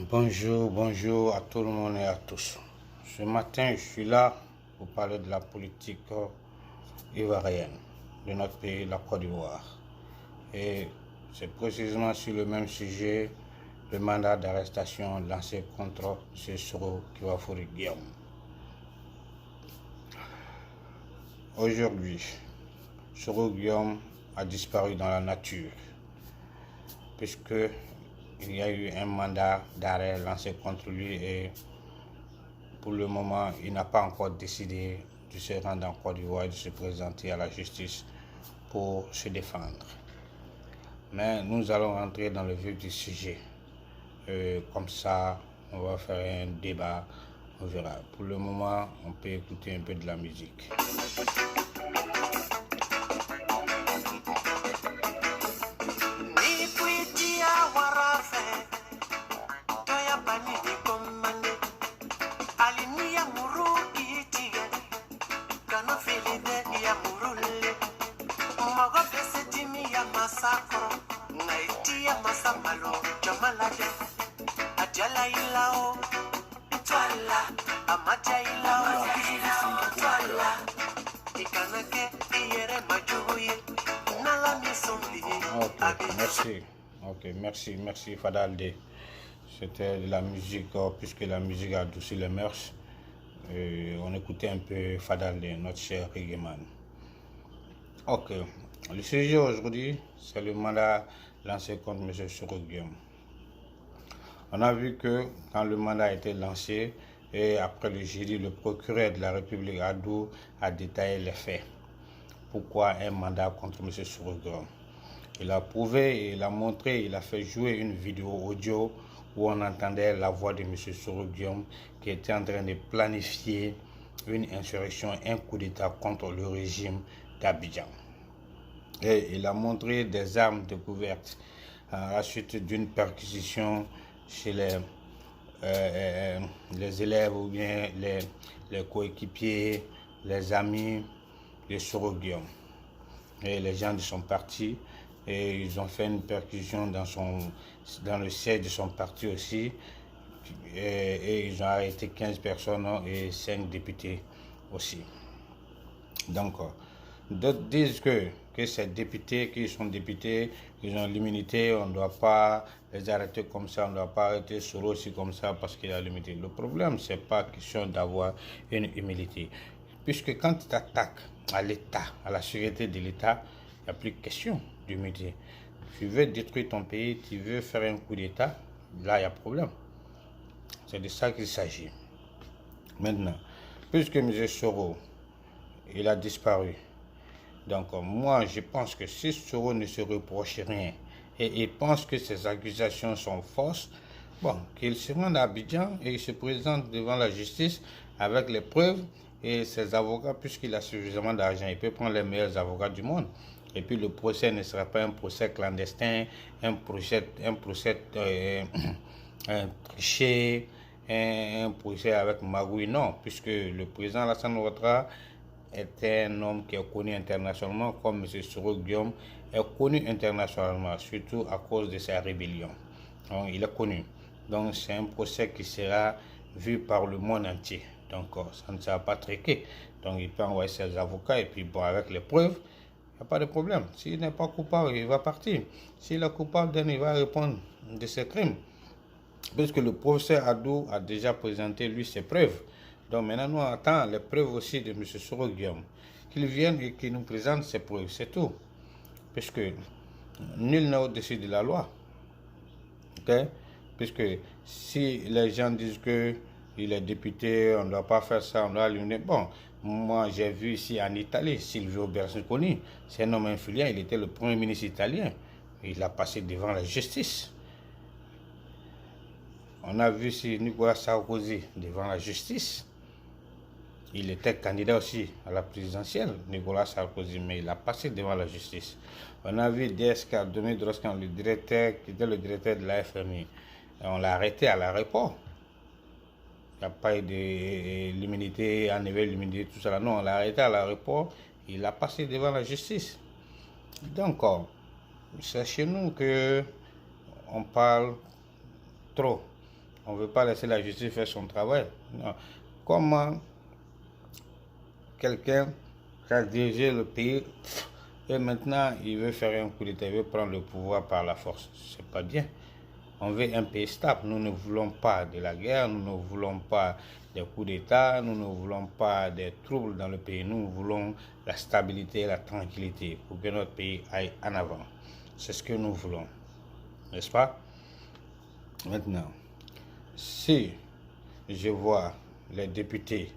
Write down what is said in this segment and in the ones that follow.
Bonjour, bonjour à tout le monde et à tous. Ce matin, je suis là pour parler de la politique ivoirienne de notre pays, la Côte d'Ivoire. Et c'est précisément sur le même sujet, le mandat d'arrestation lancé contre M. Soro Kivafori Guillaume. Aujourd'hui, Soro Guillaume a disparu dans la nature, puisque il y a eu un mandat d'arrêt lancé contre lui et pour le moment, il n'a pas encore décidé de se rendre en Côte d'Ivoire et de se présenter à la justice pour se défendre. Mais nous allons rentrer dans le vif du sujet. Comme ça, on va faire un débat, on verra. Pour le moment, on peut écouter un peu de la musique. Merci Fadalde. C'était de la musique, puisque la musique a adouci les mœurs. On écoutait un peu Fadalde, notre cher reggaeman. Ok, le sujet aujourd'hui, c'est le mandat lancé contre M. Soro Guillaume. On a vu que quand le mandat a été lancé, et après le jeudi, le procureur de la République Adou a détaillé les faits. Pourquoi un mandat contre M. Soro Guillaume? Il a prouvé, il a montré, il a fait jouer une vidéo audio où on entendait la voix de M. Soro Guillaume qui était en train de planifier une insurrection, un coup d'État contre le régime d'Abidjan. Et il a montré des armes découvertes à la suite d'une perquisition chez les élèves ou bien les coéquipiers, les amis de Soro Guillaume. Et les gens de son parti, et ils ont fait une perquisition dans le siège de son parti aussi, et ils ont arrêté 15 personnes et 5 députés aussi. Donc, d'autres disent que ces députés qui sont députés, ils ont l'immunité, on ne doit pas les arrêter comme ça, on ne doit pas arrêter Soro aussi comme ça parce qu'il a l'immunité. Le problème, ce n'est pas question d'avoir une humilité, puisque quand tu t'attaques à l'État, à la sécurité de l'État, il n'y a plus de question d'humilité. Tu veux détruire ton pays, tu veux faire un coup d'État, là il y a problème. C'est de ça qu'il s'agit. Maintenant, puisque M. Soro, il a disparu, donc moi je pense que si Soro ne se reproche rien et il pense que ces accusations sont fausses, bon, qu'il se rende à Abidjan et il se présente devant la justice avec les preuves et ses avocats, puisqu'il a suffisamment d'argent, il peut prendre les meilleurs avocats du monde. Et puis le procès ne sera pas un procès clandestin, un procès triché, un procès avec magouille, non, puisque le président Alassane Ouattara est un homme qui est connu internationalement, comme M. Soro Guillaume est connu internationalement, surtout à cause de sa rébellion. Donc, il est connu. Donc c'est un procès qui sera vu par le monde entier. Donc ça ne sera pas triqué. Donc il peut envoyer ses avocats et puis bon, avec les preuves, il n'y a pas de problème. S'il n'est pas coupable, il va partir. S'il est coupable, il va répondre de ses crimes. Puisque le professeur Adou a déjà présenté lui ses preuves. Donc maintenant, nous attendons les preuves aussi de M. Soro Guillaume. Qu'il vienne et qu'il nous présente ses preuves, c'est tout. Puisque nul n'est au-dessus de la loi. Okay? Puisque si les gens disent que il est député, on ne doit pas faire ça, on doit l'éliminer. Bon, moi j'ai vu ici en Italie, Silvio Berlusconi, c'est un homme influent, il était le premier ministre italien. Il a passé devant la justice. On a vu ici Nicolas Sarkozy devant la justice. Il était candidat aussi à la présidentielle, Nicolas Sarkozy, mais il a passé devant la justice. On a vu DSK, Dominique Strauss-Kahn, le directeur, qui était le directeur de la FMI. On l'a arrêté à l'aéroport. Il n'y a pas eu de l'immunité, enlever l'immunité, tout ça. Non, on l'a arrêté à l'aéroport. Il a passé devant la justice. Donc, c'est chez nous que on parle trop. On ne veut pas laisser la justice faire son travail. Non. Comment quelqu'un qui a dirigé le pays et maintenant il veut faire un coup d'État, il veut prendre le pouvoir par la force? C'est pas bien. On veut un pays stable. Nous ne voulons pas de la guerre, nous ne voulons pas des coups d'État, nous ne voulons pas des troubles dans le pays. Nous voulons la stabilité et la tranquillité pour que notre pays aille en avant. C'est ce que nous voulons, n'est-ce pas? Maintenant, si je vois les députés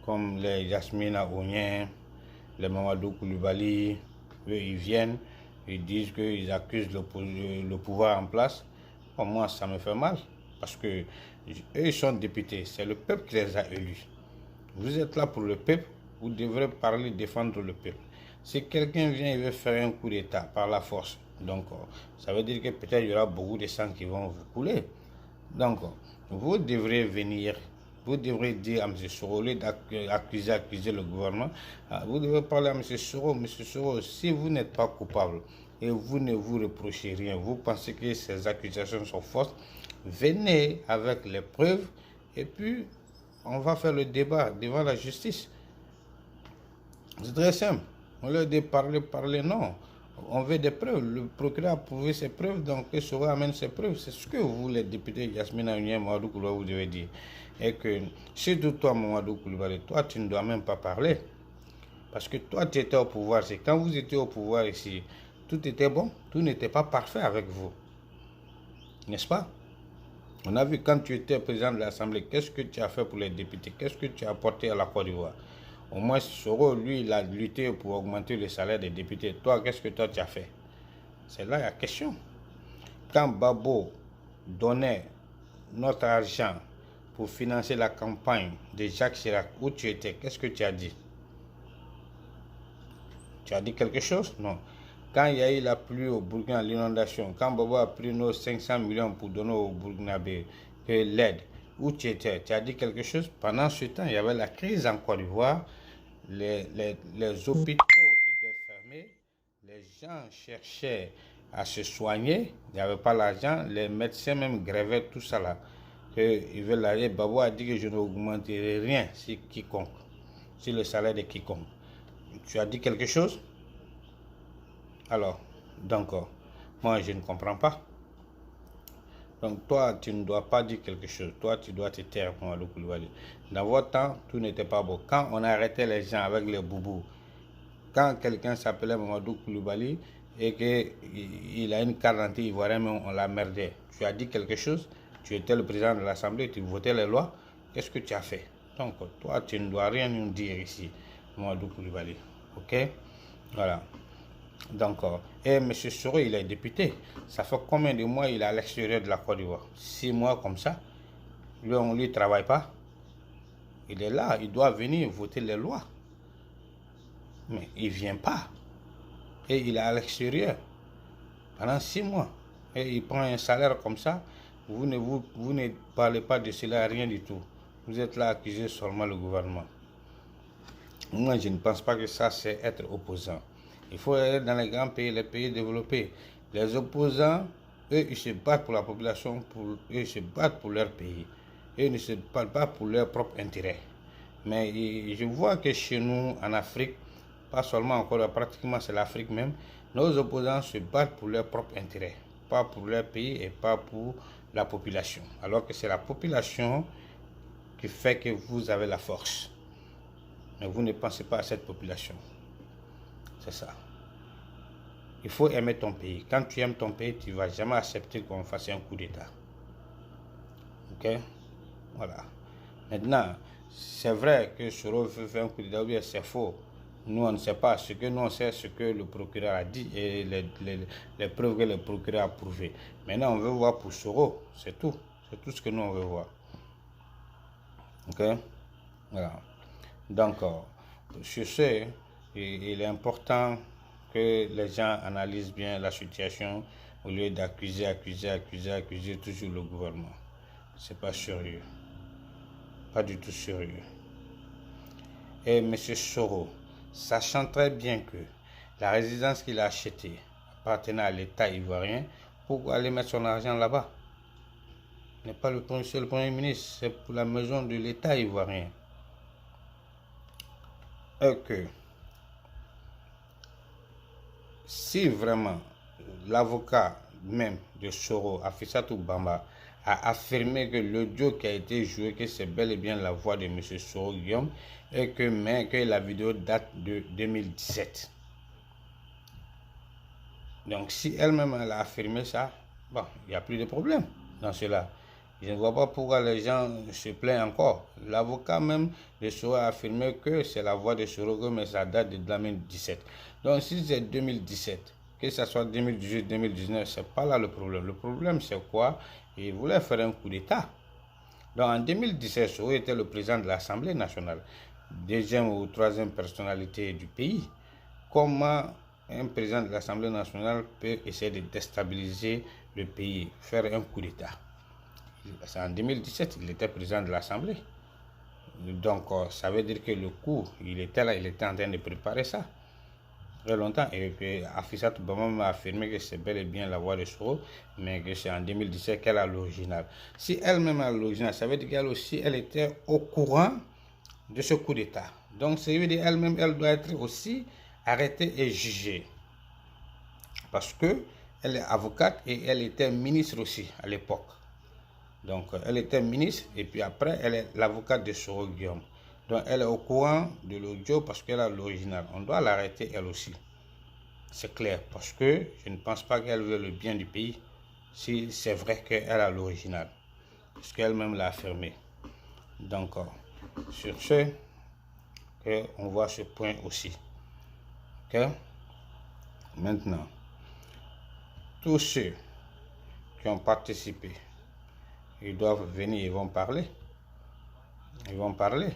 comme les Yasmina Ounien, les Mamadou Koulibaly, eux ils viennent, ils disent qu'ils accusent le pouvoir en place. Pour moi, ça me fait mal, parce que eux, ils sont députés, c'est le peuple qui les a élus. Vous êtes là pour le peuple, vous devrez parler, défendre le peuple. Si quelqu'un vient et veut faire un coup d'État par la force, donc ça veut dire que peut-être il y aura beaucoup de sang qui vont vous couler. Donc, vous devrez venir, vous devrez dire à M. Soro, au lieu d'accuser le gouvernement, vous devez parler à M. Soro. M. Soro, si vous n'êtes pas coupable, et vous ne vous reprochez rien, vous pensez que ces accusations sont fausses, venez avec les preuves et puis on va faire le débat devant la justice. C'est très simple. Au lieu de parler, non. On veut des preuves. Le procureur a prouvé ses preuves, donc que Soro amène ses preuves. C'est ce que vous, les députés Yasmina Ounien, Mamadou Koulibaly, vous devez dire. Et que, surtout toi, Mamadou Koulibaly, toi, tu ne dois même pas parler. Parce que toi, tu étais au pouvoir. C'est quand vous étiez au pouvoir ici, tout était bon, tout n'était pas parfait avec vous. N'est-ce pas? On a vu quand tu étais président de l'Assemblée, qu'est-ce que tu as fait pour les députés? Qu'est-ce que tu as apporté à la Côte d'Ivoire? Au moins, Soro, lui, il a lutté pour augmenter le salaire des députés. Toi, qu'est-ce que toi, tu as fait? C'est là la question. Quand Babo donnait notre argent pour financer la campagne de Jacques Chirac, où tu étais, qu'est-ce que tu as dit? Tu as dit quelque chose? Non. Quand il y a eu la pluie au Burkina, l'inondation, quand Babo a pris nos 500 millions pour donner au Burkinabé l'aide, où tu étais? Tu as dit quelque chose? Pendant ce temps, il y avait la crise en Côte d'Ivoire, les hôpitaux étaient fermés, les gens cherchaient à se soigner, il n'y avait pas l'argent, les médecins même grévaient tout ça là. Ils veulent aller. Babo a dit que je n'augmenterai rien si le salaire de quiconque. Tu as dit quelque chose? Alors, donc, moi, je ne comprends pas. Donc, toi, tu ne dois pas dire quelque chose. Toi, tu dois te taire, Mamadou Koulibaly. Dans votre temps, tout n'était pas beau. Quand on arrêtait les gens avec les boubous, quand quelqu'un s'appelait Mamadou Koulibaly et qu'il a une carte d'identité ivoirienne, on l'a merdé. Tu as dit quelque chose? Tu étais le président de l'Assemblée, tu votais les lois. Qu'est-ce que tu as fait? Donc, toi, tu ne dois rien nous dire ici, Mamadou Koulibaly. Ok? Voilà. Donc, et M. Soro, il est député. Ça fait combien de mois il est à l'extérieur de la Côte d'Ivoire? 6 mois comme ça. Lui, on ne lui travaille pas. Il est là, il doit venir voter les lois. Mais il ne vient pas. Et il est à l'extérieur pendant 6 mois. Et il prend un salaire comme ça. Vous ne parlez pas de cela, rien du tout. Vous êtes là à accuser seulement le gouvernement. Moi, je ne pense pas que ça, c'est être opposant. Il faut aller dans les grands pays, les pays développés. Les opposants, eux, ils se battent pour la population, eux, ils se battent pour leur pays. Eux, ils ne se battent pas pour leur propre intérêt. Mais je vois que chez nous, en Afrique, pas seulement encore, pratiquement c'est l'Afrique même, nos opposants se battent pour leur propre intérêt. Pas pour leur pays et pas pour la population. Alors que c'est la population qui fait que vous avez la force. Mais vous ne pensez pas à cette population. C'est ça. Il faut aimer ton pays. Quand tu aimes ton pays, tu ne vas jamais accepter qu'on fasse un coup d'État. Ok? Voilà. Maintenant, c'est vrai que Soro veut faire un coup d'État, ou bien c'est faux. Nous, on ne sait pas. Ce que nous, on sait, ce que le procureur a dit et les preuves que le procureur a prouvées. Maintenant, on veut voir pour Soro. C'est tout. C'est tout ce que nous, on veut voir. Ok? Voilà. Donc, sur ce, il est important que les gens analysent bien la situation au lieu d'accuser toujours le gouvernement. C'est pas sérieux. Pas du tout sérieux. Et M. Soro, sachant très bien que la résidence qu'il a achetée appartenait à l'État ivoirien, pourquoi aller mettre son argent là-bas? n'est pas le seul Premier ministre, c'est pour la maison de l'État ivoirien. Et que si vraiment l'avocat même de Soro, Afissatou Bamba, a affirmé que l'audio qui a été joué, que c'est bel et bien la voix de M. Soro Guillaume, et que la vidéo date de 2017. Donc si elle-même elle a affirmé ça, bon, il n'y a plus de problème dans cela. Je ne vois pas pourquoi les gens se plaignent encore. L'avocat même de Soro a affirmé que c'est la voix de Soro Guillaume, mais ça date de 2017. Donc si c'est 2017, que ce soit 2018, 2019, c'est pas là le problème. Le problème c'est quoi? Il voulait faire un coup d'État. Donc en 2017, Soro était le président de l'Assemblée nationale, deuxième ou troisième personnalité du pays. Comment un président de l'Assemblée nationale peut essayer de déstabiliser le pays, faire un coup d'État? En 2017, il était président de l'Assemblée. Donc ça veut dire que le coup, il était là, il était en train de préparer ça très longtemps, et que Afissatou Bamba m'a affirmé que c'est bel et bien la voix de Soro, mais que c'est en 2017 qu'elle a l'original. Si elle-même a l'original, ça veut dire qu'elle aussi, elle était au courant de ce coup d'État. Donc ça veut dire qu'elle-même, elle doit être aussi arrêtée et jugée. Parce que elle est avocate et elle était ministre aussi à l'époque. Donc elle était ministre et puis après elle est l'avocate de Soro Guillaume. Donc elle est au courant de l'audio parce qu'elle a l'original. On doit l'arrêter elle aussi. C'est clair, parce que je ne pense pas qu'elle veut le bien du pays si c'est vrai qu'elle a l'original. Parce qu'elle-même l'a affirmé. Donc sur ce, on voit ce point aussi. Ok? Maintenant, tous ceux qui ont participé, ils doivent venir, ils vont parler. Ils vont parler.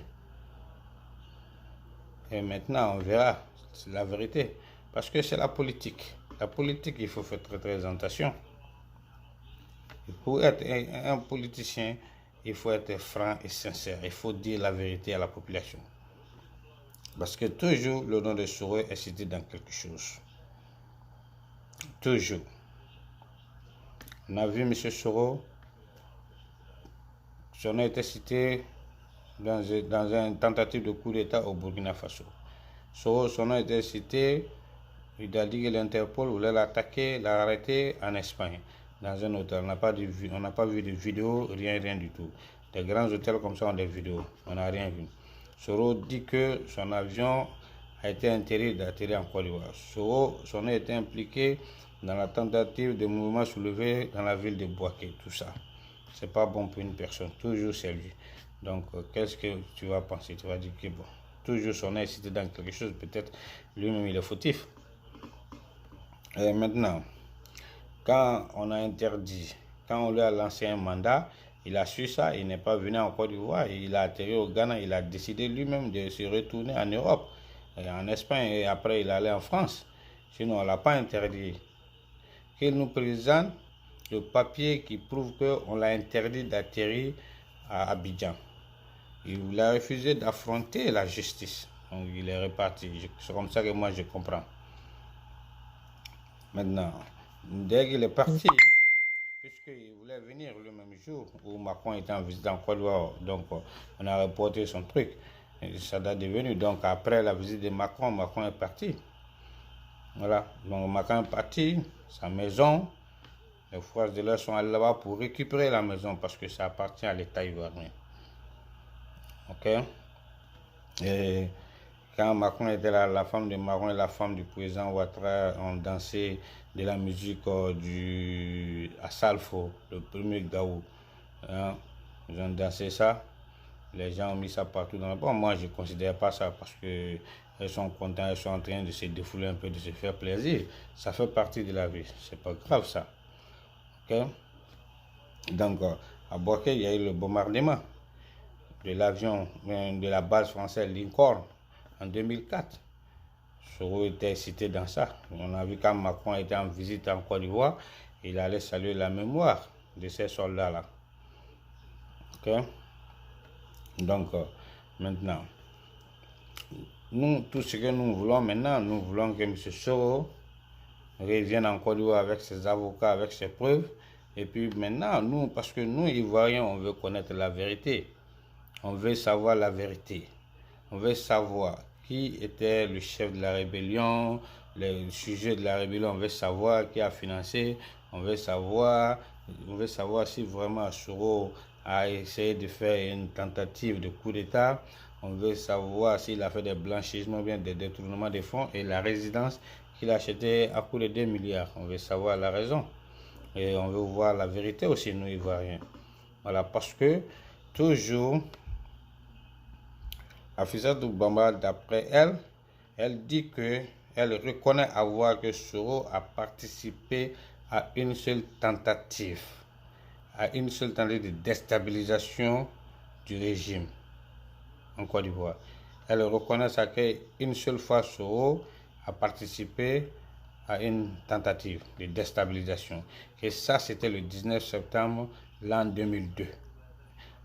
Et maintenant, on verra la vérité. Parce que c'est la politique. La politique, il faut faire très, très attention. Pour être un politicien, il faut être franc et sincère. Il faut dire la vérité à la population. Parce que toujours, le nom de Soro est cité dans quelque chose. Toujours. On a vu M. Soro, son nom était cité dans une tentative de coup d'État au Burkina Faso. Soro, son nom était cité, il a dit que l'Interpol voulait l'attaquer, l'arrêter en Espagne, dans un hôtel. On n'a pas vu de vidéo, rien du tout. Des grands hôtels comme ça ont des vidéos, on n'a rien vu. Soro dit que son avion a été d'atterrir en Côte d'Ivoire. Soro, son nom était impliqué dans la tentative de mouvement soulevé dans la ville de Bouaké, tout ça. C'est pas bon pour une personne, toujours c'est lui. Donc, qu'est-ce que tu vas penser? Tu vas dire que bon, toujours son nom est cité dans quelque chose, peut-être lui-même il est fautif. Et maintenant, quand on a interdit, quand on lui a lancé un mandat, il a su ça, il n'est pas venu en Côte d'Ivoire, il a atterri au Ghana, il a décidé lui-même de se retourner en Europe, et en Espagne, et après il allait en France. Sinon, on ne l'a pas interdit. Qu'il nous présente le papier qui prouve qu'on l'a interdit d'atterrir à Abidjan. Il a refusé d'affronter la justice. Donc il est reparti. C'est comme ça que moi je comprends. Maintenant, dès qu'il est parti, puisqu'il voulait venir le même jour où Macron était en visite en Côte d'Ivoire, donc on a reporté son truc. Et ça date de venir. Donc après la visite de Macron, Macron est parti. Voilà. Donc Macron est parti, sa maison. Les forces de l'ordre sont allés là-bas pour récupérer la maison parce que ça appartient à l'État ivoirien. Ok? Et quand Macron était là, la femme de Macron et la femme du président Ouattara ont dansé de la musique à Salfo, le premier Gaou. Hein? Ils ont dansé ça. Les gens ont mis ça partout dans le... Bon, moi, je ne considère pas ça parce que elles sont contentes, elles sont en train de se défouler un peu, de se faire plaisir. Ça fait partie de la vie. C'est pas grave, ça. Ok? Donc, à Bouaké, il y a eu le bombardement de l'avion, de la base française Lincoln en 2004. Soro était cité dans ça. On a vu quand Macron était en visite en Côte d'Ivoire, il allait saluer la mémoire de ces soldats-là. Ok? Donc, maintenant, nous, tout ce que nous voulons maintenant, nous voulons que M. Soro revienne en Côte d'Ivoire avec ses avocats, avec ses preuves, Et puis maintenant, nous, parce que nous, Ivoiriens, on veut connaître la vérité. On veut savoir la vérité. On veut savoir qui était le chef de la rébellion, le sujet de la rébellion. On veut savoir qui a financé. On veut savoir si vraiment Soro a essayé de faire une tentative de coup d'État. On veut savoir s'il a fait des blanchissements, bien des détournements de fonds et la résidence qu'il a achetée à coût de 2 milliards. On veut savoir la raison. Et on veut voir la vérité aussi, nous, Ivoiriens. Voilà, parce que toujours, Hafizat Bamba, d'après elle, elle dit que elle reconnaît avoir que Soro a participé à une seule tentative de déstabilisation du régime en Côte d'Ivoire. Elle reconnaît ça qu'une seule fois Soro a participé à une tentative de déstabilisation. Et ça, c'était le 19 septembre l'an 2002.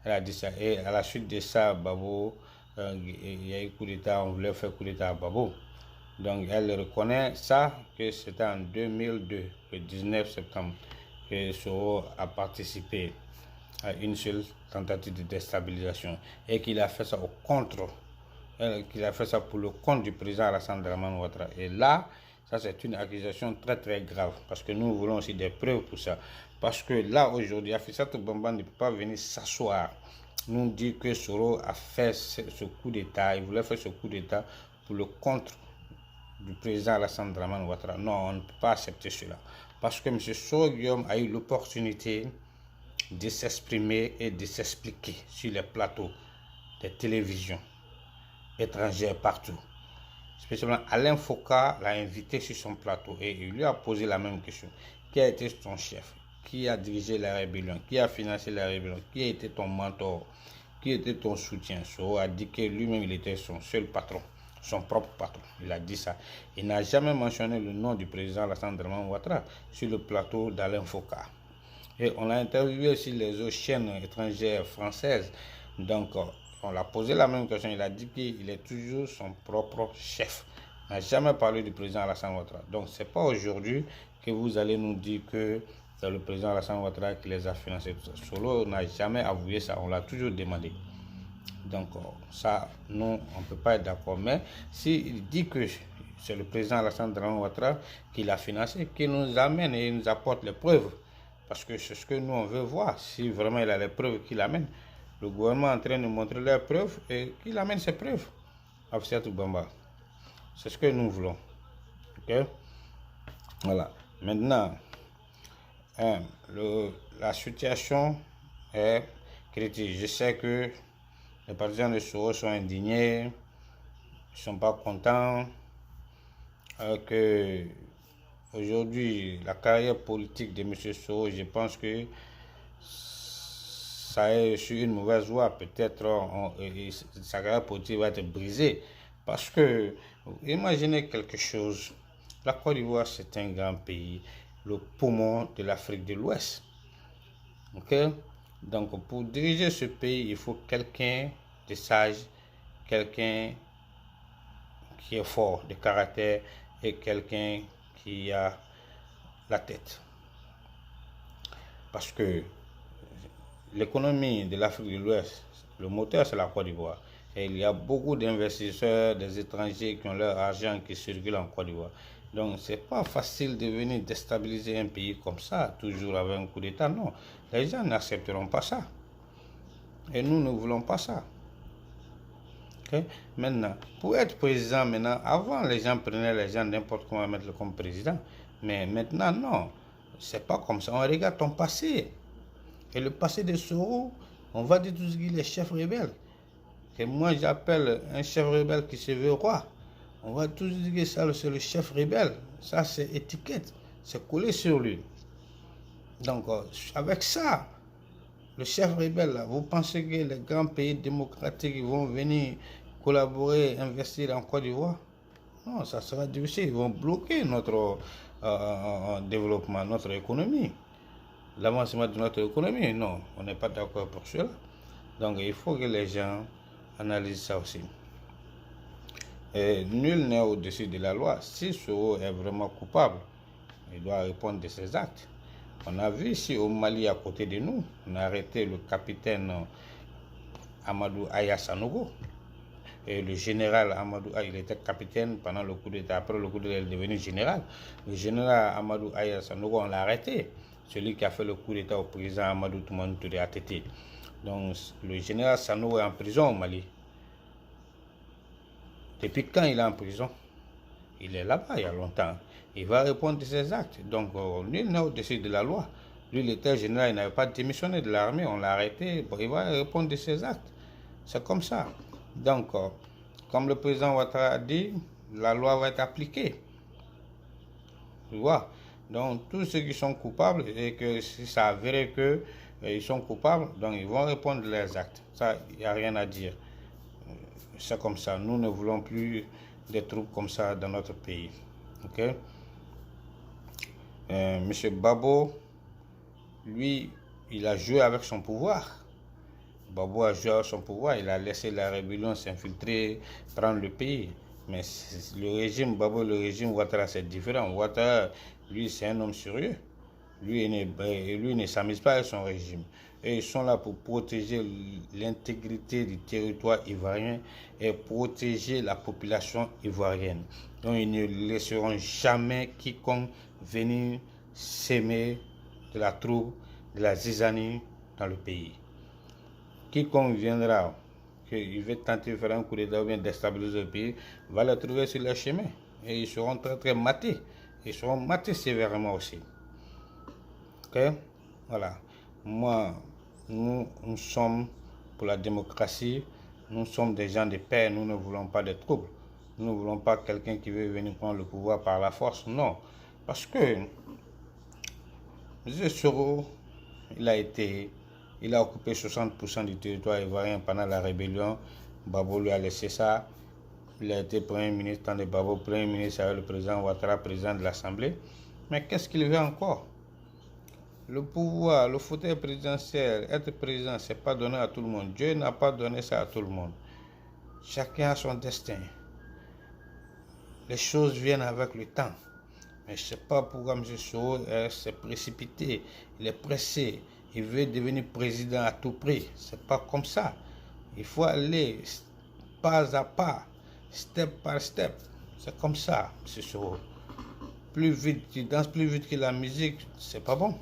Elle a dit ça. Et à la suite de ça, Babo, il y a eu coup d'État, on voulait faire coup d'État à Babo. Donc elle reconnaît ça, que c'était en 2002, le 19 septembre, que Soro a participé à une seule tentative de déstabilisation et qu'il a fait ça qu'il a fait ça pour le compte du président Alassane Dramane Ouattara. Et là, ça c'est une accusation très très grave parce que nous voulons aussi des preuves pour ça. Parce que là aujourd'hui, Hafizat Bamba ne peut pas venir s'asseoir, nous dire que Soro a fait ce coup d'État, il voulait faire ce coup d'État pour le compte du président Alassane Dramane Ouattara. Non, on ne peut pas accepter cela. Parce que M. Soro Guillaume a eu l'opportunité de s'exprimer et de s'expliquer sur les plateaux des télévisions étrangères partout. Spécialement Alain Foucault l'a invité sur son plateau et il lui a posé la même question. Qui a été ton chef? Qui a dirigé la rébellion? Qui a financé la rébellion? Qui a été ton mentor? Qui était ton soutien? Soro a dit que lui-même il était son seul patron, son propre patron. Il a dit ça. Il n'a jamais mentionné le nom du président Alassane Dramane Ouattara sur le plateau d'Alain Foucault. Et on l'a interviewé sur les autres chaînes étrangères françaises. Donc, on l'a posé la même question. Il a dit qu'il est toujours son propre chef. Il n'a jamais parlé du président Alassane Ouattara. Donc, ce n'est pas aujourd'hui que vous allez nous dire que c'est le président Alassane Ouattara qui les a financés. Soro n'a jamais avoué ça. On l'a toujours demandé. Donc, ça, nous, on ne peut pas être d'accord. Mais s'il dit que c'est le président Alassane Dramane Ouattara qui l'a financé, qu'il nous amène et nous apporte les preuves. Parce que c'est ce que nous, on veut voir. Si vraiment il a les preuves qu'il amène. Le gouvernement est en train de montrer les preuves et qu'il amène ses preuves. Hafizat Bamba. C'est ce que nous voulons. Ok? Voilà. Maintenant, la situation est critique. Je sais que les partisans de Soro sont indignés. Ils ne sont pas contents. Que aujourd'hui, la carrière politique de M. Soro, je pense que ça est sur une mauvaise voie. Peut-être sa carrière politique va être brisée. Parce que, imaginez quelque chose. La Côte d'Ivoire, c'est un grand pays, le poumon de l'Afrique de l'Ouest. Ok? Donc, pour diriger ce pays, il faut quelqu'un de sage, quelqu'un qui est fort de caractère et quelqu'un qui a la tête. Parce que l'économie de l'Afrique de l'Ouest, le moteur c'est la Côte d'Ivoire. Et il y a beaucoup d'investisseurs, des étrangers qui ont leur argent qui circule en Côte d'Ivoire. Donc c'est pas facile de venir déstabiliser un pays comme ça, toujours avec un coup d'État. Non, les gens n'accepteront pas ça. Et nous ne voulons pas ça. Okay? Maintenant, pour être président, avant les gens prenaient les gens n'importe comment mettre comme président. Mais maintenant, non. C'est pas comme ça. On regarde ton passé. Et le passé de Soro, on va dire tout ce qu'il est chef rebelle. Et moi, j'appelle un chef rebelle qui se veut roi. On va tous dire que ça, c'est le chef rebelle. Ça, c'est étiquette. C'est collé sur lui. Donc, avec ça, le chef rebelle, là, vous pensez que les grands pays démocratiques vont venir collaborer, investir en Côte d'Ivoire? Non, ça sera difficile. Ils vont bloquer notre développement, notre économie. L'avancement de notre économie. Non, on n'est pas d'accord pour cela. Donc, il faut que les gens analysent ça aussi. Et nul n'est au-dessus de la loi. Si Soro est vraiment coupable, il doit répondre de ses actes. On a vu ici au Mali, à côté de nous, on a arrêté le capitaine Amadou Aya Sanogo. Et le général Amadou Aya, il était capitaine pendant le coup d'État. Après le coup d'État, il est devenu général. Le général Amadou Aya Sanogo, on l'a arrêté. Celui qui a fait le coup d'État au président Amadou Toumani Touré ATT. Donc le général Sanogo est en prison au Mali. Depuis quand il est en prison? Il est là-bas il y a longtemps. Il va répondre de ses actes. Donc nul n'est au-dessus de la loi. Lui, l'état général, il n'avait pas démissionné de l'armée. On l'a arrêté. Bon, il va répondre de ses actes. C'est comme ça. Donc, comme le président Ouattara a dit, la loi va être appliquée. Tu vois? Donc, tous ceux qui sont coupables, et que si ça avéré qu'ils sont coupables, donc ils vont répondre de leurs actes. Ça, il n'y a rien à dire. C'est comme ça. Nous ne voulons plus des troupes comme ça dans notre pays. Ok? Monsieur Babo, lui, il a joué avec son pouvoir. Babo a joué avec son pouvoir. Il a laissé la rébellion s'infiltrer, prendre le pays. Mais le régime Babo, le régime Ouattara, c'est différent. Ouattara, lui, c'est un homme sérieux. Lui ne s'amuse pas avec son régime. Et ils sont là pour protéger l'intégrité du territoire ivoirien et protéger la population ivoirienne. Donc ils ne laisseront jamais quiconque venir s'aimer de la troupe, de la zizanie dans le pays. Quiconque viendra, qu'il veut tenter de faire un coup d'État ou bien déstabiliser le pays, va le trouver sur leur chemin. Et ils seront très très matés. Ils seront matés sévèrement aussi. Ok? Voilà. Moi, nous sommes pour la démocratie. Nous sommes des gens de paix. Nous ne voulons pas de troubles. Nous ne voulons pas quelqu'un qui veut venir prendre le pouvoir par la force. Non. Parce que M. Soro, il a occupé 60% du territoire ivoirien pendant la rébellion. Babo lui a laissé ça. Il a été Premier ministre, tant de Babo, Premier ministre avec le président Ouattara, président de l'Assemblée. Mais qu'est-ce qu'il veut encore? Le pouvoir, le fauteuil présidentiel, être président, ce n'est pas donné à tout le monde. Dieu n'a pas donné ça à tout le monde. Chacun a son destin. Les choses viennent avec le temps. Mais je ne sais pas pourquoi M. Soro s'est précipité. Il est pressé. Il veut devenir président à tout prix. Ce n'est pas comme ça. Il faut aller pas à pas, step par step. C'est comme ça, M. Soro. Plus vite, tu danses plus vite que la musique, c'est pas bon.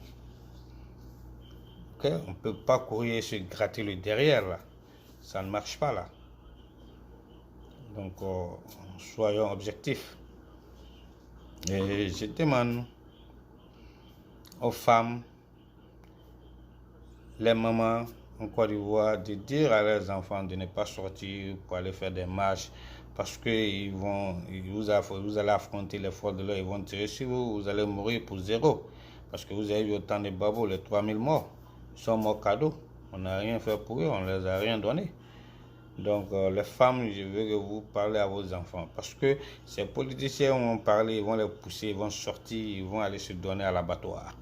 Okay? On ne peut pas courir et se gratter le derrière là. Ça ne marche pas là. Donc, soyons objectifs. Et je demande aux femmes, les mamans en Côte d'Ivoire, de dire à leurs enfants de ne pas sortir pour aller faire des marches parce que vous allez affronter les forces de l'ordre, ils vont tirer sur vous, vous allez mourir pour zéro. Parce que vous avez vu autant de babos, les 3000 morts, ils sont morts cadeaux. On n'a rien fait pour eux, on ne les a rien donné. Donc les femmes, je veux que vous parlez à vos enfants. Parce que ces politiciens vont parler, ils vont les pousser, ils vont sortir, ils vont aller se donner à l'abattoir.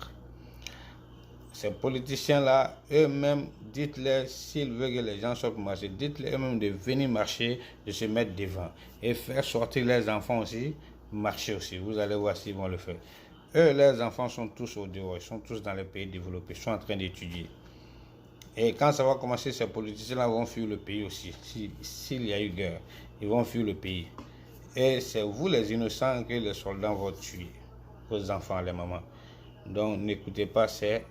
Ces politiciens-là, eux-mêmes, dites-leur, s'ils veulent que les gens sortent pour marcher, dites-leur eux-mêmes de venir marcher, de se mettre devant. Et faire sortir les enfants aussi, marcher aussi. Vous allez voir s'ils vont le faire. Eux, les enfants sont tous au dehors, ils sont tous dans les pays développés, ils sont en train d'étudier. Et quand ça va commencer, ces politiciens-là vont fuir le pays aussi. S'il y a eu guerre, ils vont fuir le pays. Et c'est vous, les innocents, que les soldats vont tuer. Vos enfants, les mamans. Donc, n'écoutez pas ces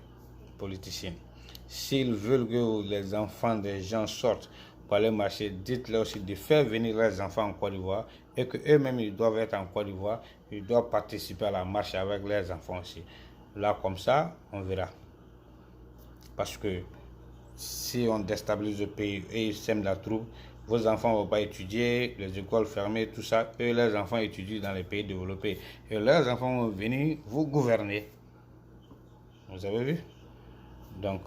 politiciens. S'ils veulent que les enfants des gens sortent pour aller marcher, dites-leur aussi de faire venir les enfants en Côte d'Ivoire et qu'eux-mêmes, ils doivent être en Côte d'Ivoire. Ils doivent participer à la marche avec les enfants aussi. Là, comme ça, on verra. Parce que si on déstabilise le pays et ils sèment la troupe, vos enfants ne vont pas étudier, les écoles fermées, tout ça. Eux, les enfants étudient dans les pays développés. Et leurs enfants vont venir vous gouverner. Vous avez vu? Donc,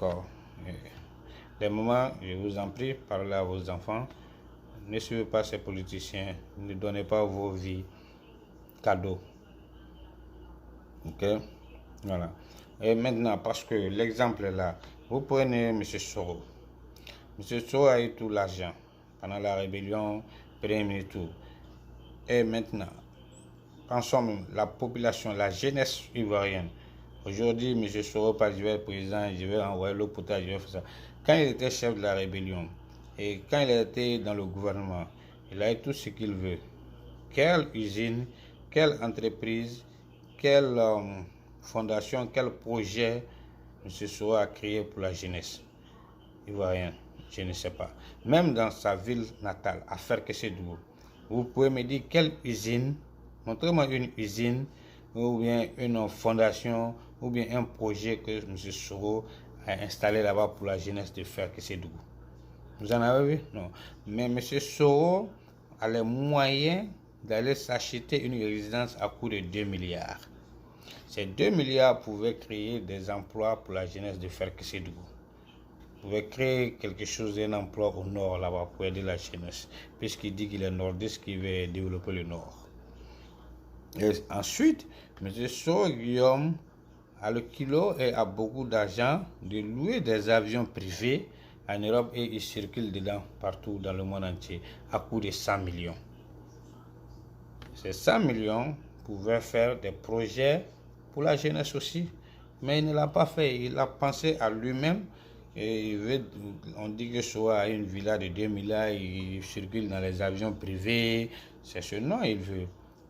les mamans, je vous en prie, parlez à vos enfants. Ne suivez pas ces politiciens. Ne donnez pas vos vies cadeaux. Ok? Voilà. Et maintenant, parce que l'exemple est là, vous prenez M. Soro. M. Soro a eu tout l'argent pendant la rébellion, premier tout. Et maintenant, pensons même, la population, la jeunesse ivoirienne, Aujourd'hui, M. Soro parle, je vais être président, je vais envoyer l'eau potable, je vais faire ça. Quand il était chef de la rébellion et quand il était dans le gouvernement, il a eu tout ce qu'il veut. Quelle usine, quelle entreprise, quelle fondation, quel projet M. Soro a créé pour la jeunesse ivoirienne? Je ne sais pas. Même dans sa ville natale, à Ferkessédougou, vous pouvez me dire quelle usine, montrez-moi une usine ou bien une fondation ou bien un projet que M. Soro a installé là-bas pour la jeunesse de Ferkessédougou. Vous en avez vu? Non. Mais M. Soro a les moyens d'aller s'acheter une résidence à coût de 2 milliards. Ces 2 milliards pouvaient créer des emplois pour la jeunesse de Ferkessédougou. Pouvait créer quelque chose, un emploi au nord là-bas pour aider la jeunesse, puisqu'il dit qu'il est nordiste, qu'il veut développer le nord. Et ensuite, M. Soro Guillaume a le kilo et a beaucoup d'argent de louer des avions privés en Europe et il circule dedans partout dans le monde entier à coût de 100 millions. Ces 100 millions pouvaient faire des projets pour la jeunesse aussi, mais il ne l'a pas fait. Il a pensé à lui-même. Et on dit que soit à une villa de 2 milliards, il circule dans les avions privés, c'est ce nom il veut.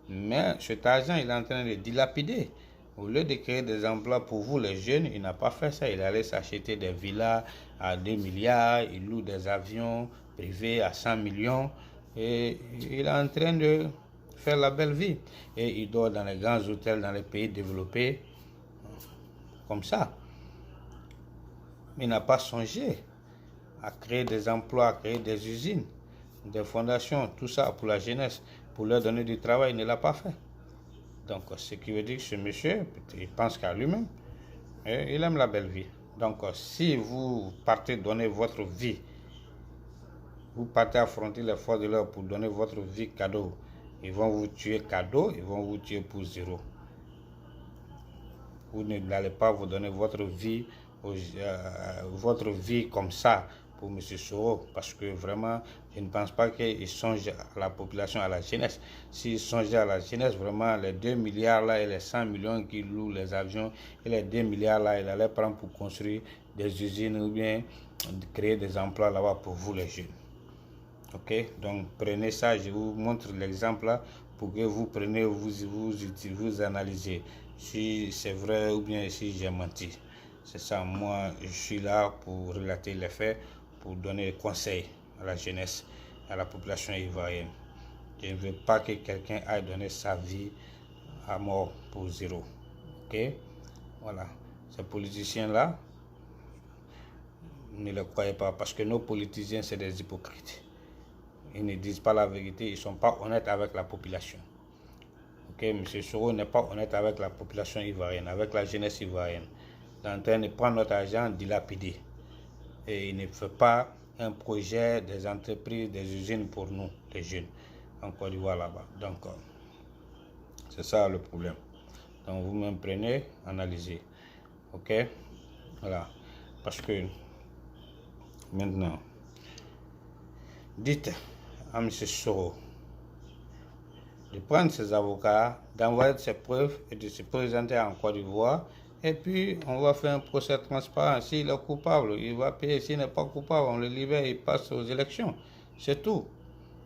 Mais cet argent, il est en train de dilapider. Au lieu de créer des emplois pour vous, les jeunes, il n'a pas fait ça. Il allait s'acheter des villas à 2 milliards, il loue des avions privés à 100 millions. Et il est en train de faire la belle vie. Et il dort dans les grands hôtels dans les pays développés, comme ça. Il n'a pas songé à créer des emplois, à créer des usines, des fondations, tout ça pour la jeunesse, pour leur donner du travail. Il ne l'a pas fait. Donc, ce qui veut dire que ce monsieur, il pense qu'à lui-même. Et il aime la belle vie. Donc, si vous partez donner votre vie, vous partez affronter les forces de l'ordre pour donner votre vie cadeau, ils vont vous tuer cadeau, ils vont vous tuer pour zéro. Vous n'allez pas vous donner votre vie comme ça pour M. Soro, parce que vraiment, je ne pense pas qu'il songe à la population, à la jeunesse. S'il songeait à la jeunesse, vraiment, les 2 milliards là et les 100 millions qui louent les avions, et les 2 milliards là, il allait prendre pour construire des usines ou bien créer des emplois là-bas pour vous les jeunes. Ok, donc prenez ça, je vous montre l'exemple là pour que vous preniez, vous analysez si c'est vrai ou bien si j'ai menti. C'est ça, moi je suis là pour relater les faits, pour donner des conseils à la jeunesse, à la population ivoirienne. Je ne veux pas que quelqu'un aille donner sa vie à mort pour zéro. Ok, voilà, ces politiciens-là, ne les croyez pas, parce que nos politiciens, c'est des hypocrites. Ils ne disent pas la vérité, ils ne sont pas honnêtes avec la population. Ok, M. Soro n'est pas honnête avec la population ivoirienne, avec la jeunesse ivoirienne. Il est en train de prendre notre argent, dilapider. Et il ne fait pas un projet, des entreprises, des usines pour nous, les jeunes, en Côte d'Ivoire là-bas. Donc, c'est ça le problème. Donc, vous-même prenez, analysez. Ok, voilà. Parce que, maintenant, dites à M. Soro de prendre ses avocats, d'envoyer ses preuves et de se présenter en Côte d'Ivoire. Et puis, on va faire un procès transparent. S'il est coupable, il va payer. S'il n'est pas coupable, on le libère, il passe aux élections. C'est tout.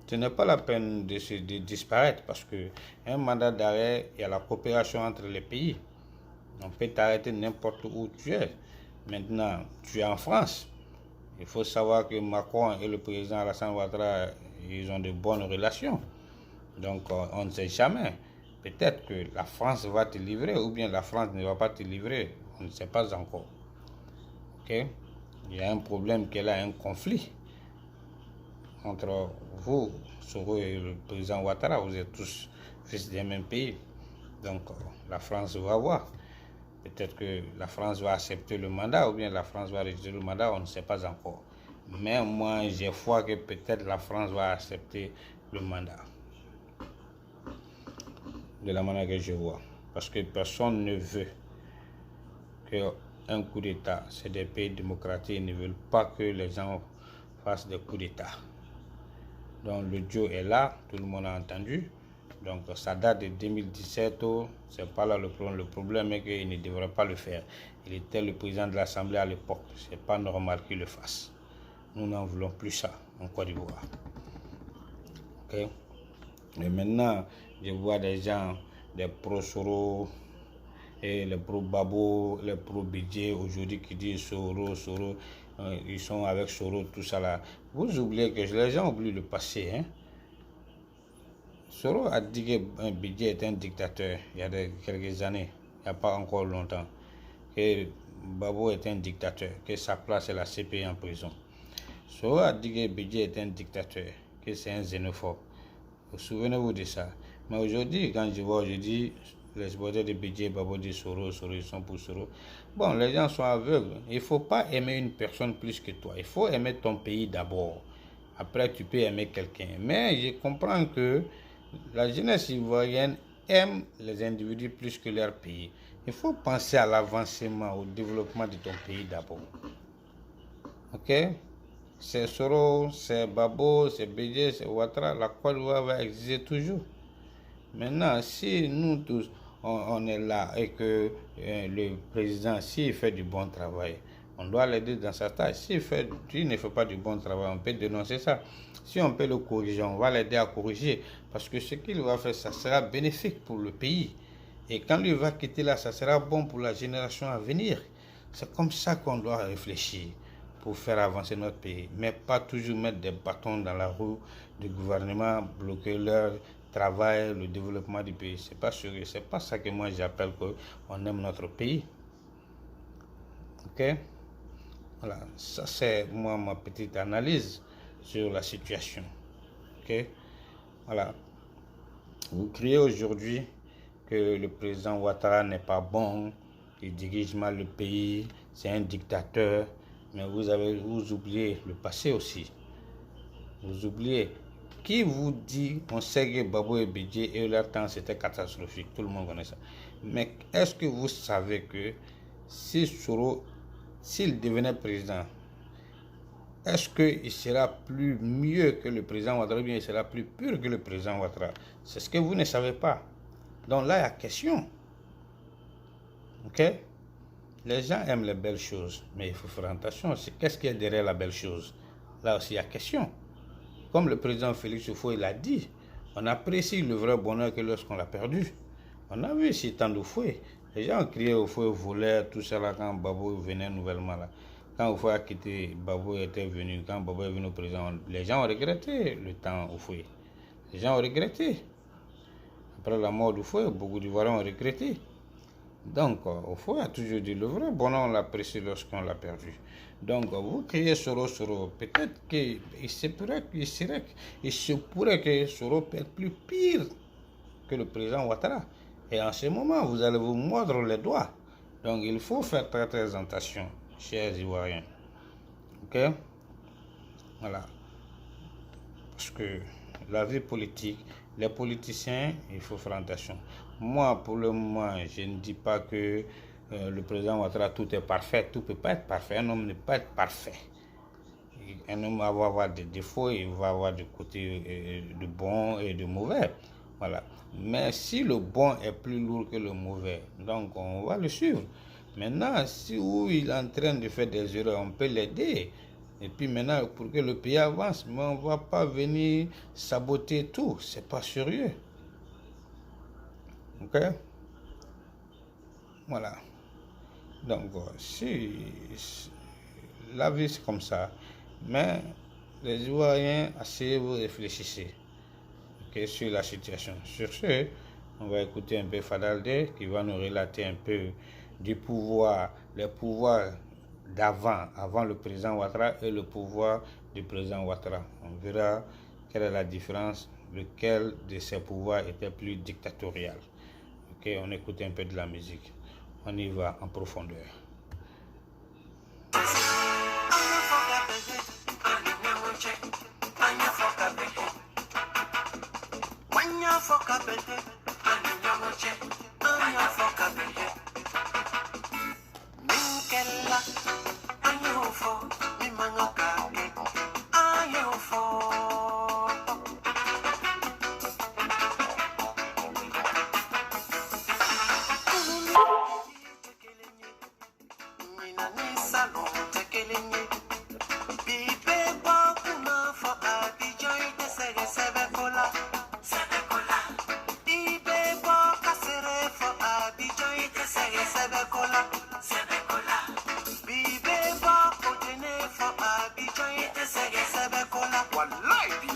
Ce n'est pas la peine de disparaître parce qu'un mandat d'arrêt, il y a la coopération entre les pays. On peut t'arrêter n'importe où tu es. Maintenant, tu es en France. Il faut savoir que Macron et le président Alassane Ouattara, ils ont de bonnes relations. Donc, on ne sait jamais. Peut-être que la France va te livrer ou bien la France ne va pas te livrer. On ne sait pas encore. Ok? Il y a un problème qu'il y a un conflit entre vous, Soro et le président Ouattara. Vous êtes tous fils d'un même pays. Donc, la France va voir. Peut-être que la France va accepter le mandat ou bien la France va rejeter le mandat. On ne sait pas encore. Mais moi, j'ai foi que peut-être la France va accepter le mandat. De la manière que je vois. Parce que personne ne veut qu'un coup d'État, c'est des pays démocratiques, ils ne veulent pas que les gens fassent des coups d'État. Donc le Dieu est là, tout le monde a entendu. Donc ça date de 2017, c'est pas là le problème. Le problème est qu'il ne devrait pas le faire. Il était le président de l'Assemblée à l'époque. C'est pas normal qu'il le fasse. Nous n'en voulons plus ça en Côte d'Ivoire. Ok? Et maintenant, je vois des gens, des pro-Soro et les pro-Babo, les pro-Bidje aujourd'hui qui disent Soro, ils sont avec Soro, tout ça là. Vous oubliez que les gens oublient le passé, hein? Soro a dit que Bidje est un dictateur il y a quelques années, il n'y a pas encore longtemps. Que Babo est un dictateur, que sa place est la CPI en prison. Soro a dit que Bidje est un dictateur, que c'est un xénophobe. Vous souvenez-vous de ça? Mais aujourd'hui, quand je vois, je dis, les supporters de Bidje, Babo dit Soro, ils sont pour Soro. Bon, les gens sont aveugles. Il ne faut pas aimer une personne plus que toi. Il faut aimer ton pays d'abord. Après, tu peux aimer quelqu'un. Mais je comprends que la jeunesse ivoirienne aime les individus plus que leur pays. Il faut penser à l'avancement, au développement de ton pays d'abord. Ok? C'est Soro, c'est Babo, c'est Bidje, c'est Ouattara. La Côte d'Ivoire va exister toujours. Maintenant, si nous tous, on est là et que le président, s'il fait du bon travail, on doit l'aider dans sa tâche. S'il ne fait pas du bon travail, on peut dénoncer ça. Si on peut le corriger, on va l'aider à corriger. Parce que ce qu'il va faire, ça sera bénéfique pour le pays. Et quand lui va quitter là, ça sera bon pour la génération à venir. C'est comme ça qu'on doit réfléchir pour faire avancer notre pays. Mais pas toujours mettre des bâtons dans la roue du gouvernement, bloquer leur travail, le développement du pays. C'est pas sérieux. C'est pas ça que moi j'appelle qu'on aime notre pays. Ok? Voilà, ça c'est moi ma petite analyse sur la situation. Ok? Voilà. Vous criez aujourd'hui que le président Ouattara n'est pas bon, il dirige mal le pays, c'est un dictateur, mais vous oubliez le passé aussi. Vous oubliez. Qui vous dit, on sait que Babo et Bidje et leur temps c'était catastrophique, tout le monde connaît ça. Mais est-ce que vous savez que si Soro, s'il devenait président, est-ce qu'il sera plus mieux que le président Ouattara ou bien il sera plus pur que le président Ouattara? C'est ce que vous ne savez pas. Donc là, il y a question. Ok? Les gens aiment les belles choses, mais il faut faire attention. Qu'est-ce qu'il y a derrière la belle chose? Là aussi, il y a question. Comme le président Félix Houphouët l'a dit, on apprécie le vrai bonheur que lorsqu'on l'a perdu. On a vu ces temps d'Houphouët. Les gens criaient Houphouët voleur, tout ça là, quand Babo venait nouvellement là. Quand Houphouët a quitté, Babo était venu. Quand Babo est venu au président, les gens ont regretté le temps Houphouët. Les gens ont regretté. Après la mort d'Houphouët, beaucoup d'Ivoiriens ont regretté. Donc, Houphouët a toujours dit le vrai bonheur, on l'apprécie lorsqu'on l'a perdu. Donc, vous criez Soro. Peut-être qu'il se pourrait que Soro peut être plus pire que le président Ouattara. Et en ce moment, vous allez vous mordre les doigts. Donc, il faut faire très très attention, chers Ivoiriens. Ok? Voilà. Parce que la vie politique, les politiciens, il faut faire attention. Moi, pour le moment, je ne dis pas que le président Ouattara, tout est parfait. Tout ne peut pas être parfait. Un homme ne peut pas être parfait. Un homme va avoir des défauts, il va avoir des côtés de bon et de mauvais. Voilà. Mais si le bon est plus lourd que le mauvais, donc on va le suivre. Maintenant, si il est en train de faire des erreurs, on peut l'aider. Et puis maintenant, pour que le pays avance, mais on ne va pas venir saboter tout. C'est pas sérieux. Ok? Voilà. Donc, si la vie c'est comme ça, mais les Ivoiriens, asseyez-vous, réfléchissez sur la situation. Sur ce, on va écouter un peu Fadaldé qui va nous relater un peu du pouvoir, les pouvoirs avant le président Ouattara et le pouvoir du président Ouattara. On verra quelle est la différence, lequel de ces pouvoirs était plus dictatorial. Ok, on écoute un peu de la musique. On y va en profondeur.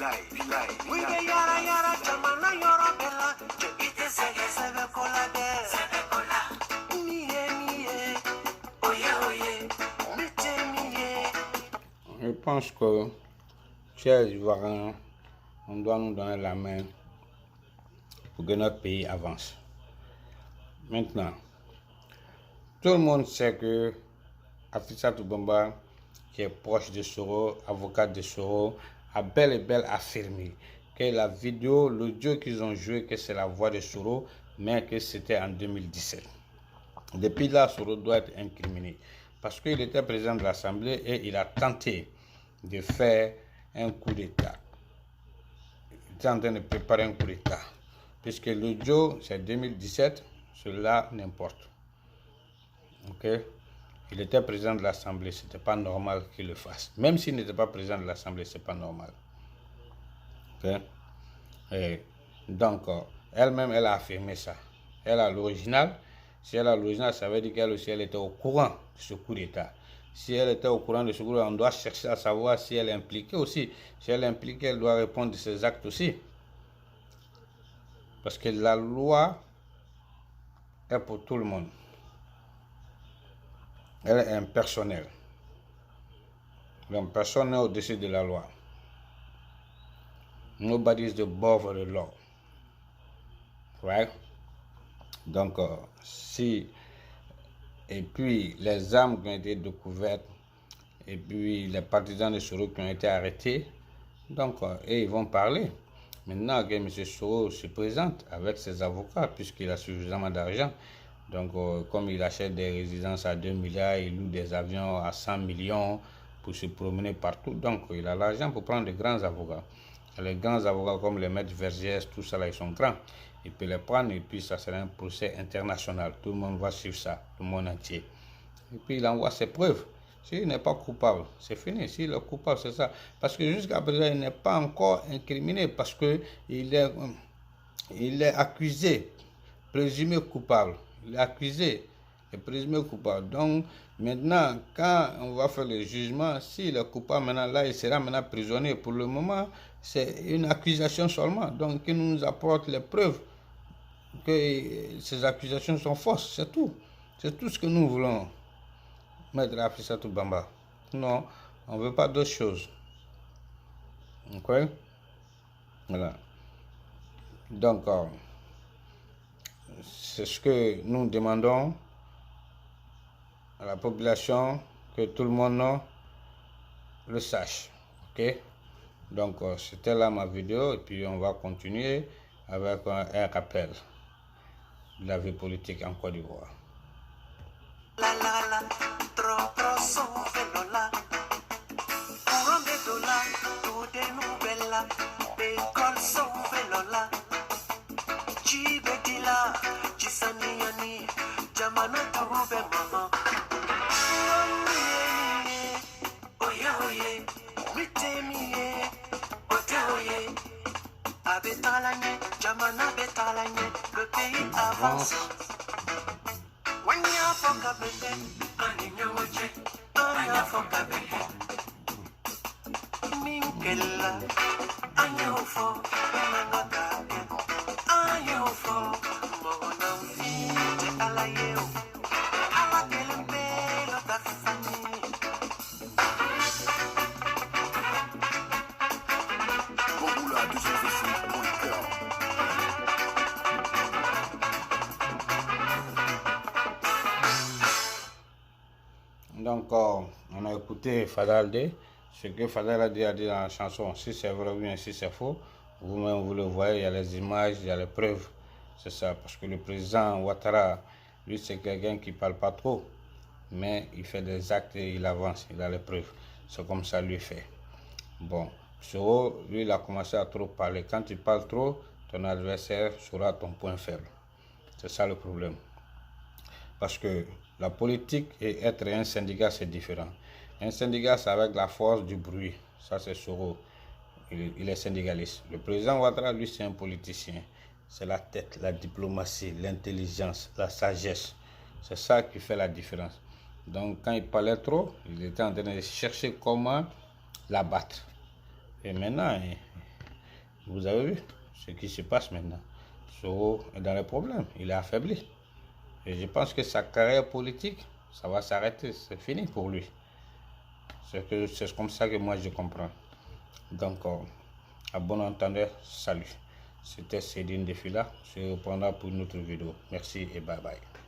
Je pense que, chers Ivoiriens, on doit nous donner la main pour que notre pays avance. Maintenant, tout le monde sait que Afissatou Bamba, qui est proche de Soro, avocat de Soro, a bel et bien affirmé que la vidéo, l'audio qu'ils ont joué, que c'est la voix de Soro, mais que c'était en 2017. Depuis là, Soro doit être incriminé parce qu'il était président de l'Assemblée et il a tenté de faire un coup d'État. Il était en train de préparer un coup d'État. Puisque l'audio, c'est 2017, cela n'importe. Ok? Il était président de l'Assemblée, ce n'était pas normal qu'il le fasse. Même s'il n'était pas président de l'Assemblée, ce n'est pas normal. Ok? Et donc, elle-même, elle a affirmé ça. Elle a l'original. Si elle a l'original, ça veut dire qu'elle aussi, elle était au courant de ce coup d'État. Si elle était au courant de ce coup d'État, on doit chercher à savoir si elle est impliquée aussi. Si elle est impliquée, elle doit répondre de ses actes aussi. Parce que la loi est pour tout le monde. Elle est impersonnelle. Donc, personne n'est au-dessus de la loi. Nobody is above the law. Right? Donc, et puis les armes qui ont été découvertes, et puis les partisans de Soro qui ont été arrêtés, donc, et ils vont parler. Maintenant que M. Soro se présente avec ses avocats, puisqu'il a suffisamment d'argent, donc comme il achète des résidences à 2 milliards, il loue des avions à 100 millions pour se promener partout, donc il a l'argent pour prendre de grands avocats. Les grands avocats comme les maîtres Vergès, tout ça là, ils sont grands. Il peut les prendre et puis ça sera un procès international. Tout le monde va suivre ça, le monde entier. Et puis il envoie ses preuves. S'il n'est pas coupable, c'est fini. S'il est coupable, c'est ça. Parce que jusqu'à présent, il n'est pas encore incriminé parce qu'il est accusé, présumé coupable. Il est accusé et présumé coupable. Donc maintenant, quand on va faire le jugement, s'il est coupable, maintenant là, il sera maintenant prisonnier. Pour le moment, c'est une accusation seulement. Donc il nous apporte les preuves que ces accusations sont fausses, c'est tout. C'est tout ce que nous voulons, Maître Afissatou Bamba. Non, on ne veut pas d'autre chose. Ok? Voilà. Donc, c'est ce que nous demandons à la population, que tout le monde le sache. Ok? Donc, c'était là ma vidéo, et puis on va continuer avec un rappel de la vie politique en Côte d'Ivoire. Le pays avance. Donc, on a écouté Fada Aldé, ce que Fada Aldé a dit dans la chanson. Si c'est vrai ou bien si c'est faux, vous-même vous le voyez, il y a les images, il y a les preuves. C'est ça, parce que le président Ouattara, lui, c'est quelqu'un qui ne parle pas trop, mais il fait des actes et il avance, il a les preuves. C'est comme ça lui fait. Bon, Soro, lui, il a commencé à trop parler. Quand tu parles trop, ton adversaire sera ton point faible. C'est ça le problème. Parce que la politique et être un syndicat, c'est différent. Un syndicat, c'est avec la force du bruit. Ça, c'est Soro. Il est syndicaliste. Le président Ouattara, lui, c'est un politicien. C'est la tête, la diplomatie, l'intelligence, la sagesse. C'est ça qui fait la différence. Donc, quand il parlait trop, il était en train de chercher comment l'abattre. Et maintenant, Vous avez vu ce qui se passe maintenant. Soro est dans les problèmes, il est affaibli. Et je pense que sa carrière politique, ça va s'arrêter, c'est fini pour lui. C'est comme ça que moi je comprends. Donc, à bon entendeur, salut. C'était Cédine Defila. Je reprendrai pour une autre vidéo. Merci et bye bye.